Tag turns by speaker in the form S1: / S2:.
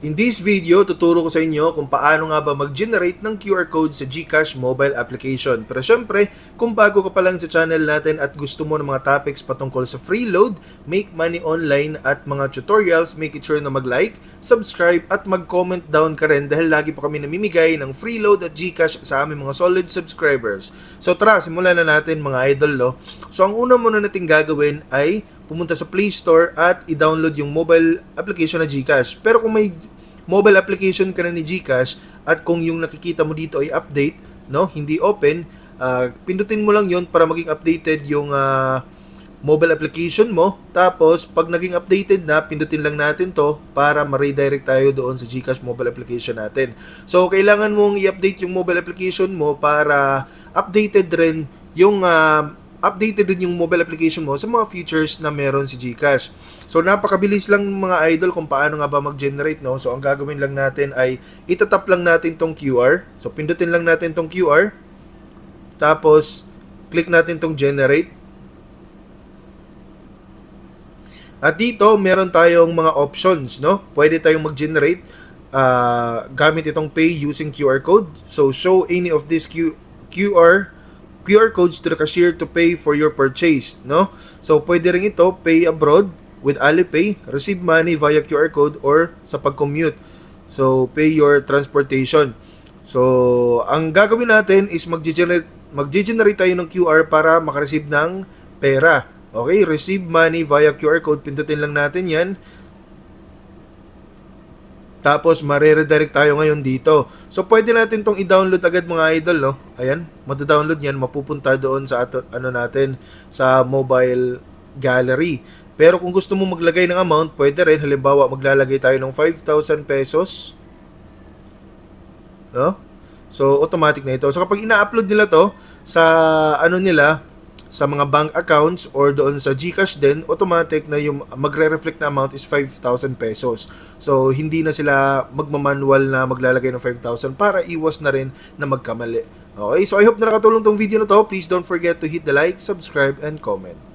S1: In this video, tuturo ko sa inyo kung paano nga ba mag-generate ng QR code sa GCash mobile application. Pero syempre, kung bago ka pa lang sa channel natin at gusto mo ng mga topics patungkol sa free load, make money online at mga tutorials, make it sure na mag-like, subscribe at mag-comment down ka rin dahil lagi pa kami namimigay ng free load at GCash sa aming mga solid subscribers. So tara, simulan na natin mga idol, no? So ang una muna natin gagawin ay pumunta sa Play Store at i-download yung mobile application na GCash. Pero kung may mobile application ka na ni GCash at kung yung nakikita mo dito ay update, no, hindi open, pindutin mo lang yon para maging updated yung mobile application mo. Tapos, pag naging updated na, pindutin lang natin to para ma-redirect tayo doon sa GCash mobile application natin. So, kailangan mong i-update yung mobile application mo para updated rin yung mobile application mo sa mga features na meron si GCash. So napakabilis lang mga idol kung paano nga ba mag-generate, no? So ang gagawin lang natin ay itatap lang natin tong QR. So pindutin lang natin tong QR. Tapos click natin tong generate. At dito meron tayong mga options, no? Pwede tayong mag-generate gamit itong pay using QR code. So show any of these QR codes to the cashier to pay for your purchase, no? So, pwede rin ito, pay abroad with Alipay, receive money via QR code, or sa pag-commute. So, pay your transportation. So, ang gagawin natin is mag-generate tayo ng QR para makareceive ng pera. Okay, receive money via QR code, pindutin lang natin yan. Tapos, mare-redirect tayo ngayon dito. So, pwede natin tong i-download agad mga idol, no? Ayan, mada-download yan, mapupunta doon sa natin, sa mobile gallery. Pero kung gusto mo maglagay ng amount, pwede rin. Halimbawa, maglalagay tayo ng 5,000 pesos. No? So, automatic na ito. So, kapag ina-upload nila to sa sa mga bank accounts or doon sa GCash din, automatic na yung magre-reflect na amount is 5,000 pesos. So, hindi na sila magmamanual na maglalagay ng 5,000 para iwas na rin na magkamali. Okay, so I hope na nakatulong tong video na to. Please don't forget to hit the like, subscribe, and comment.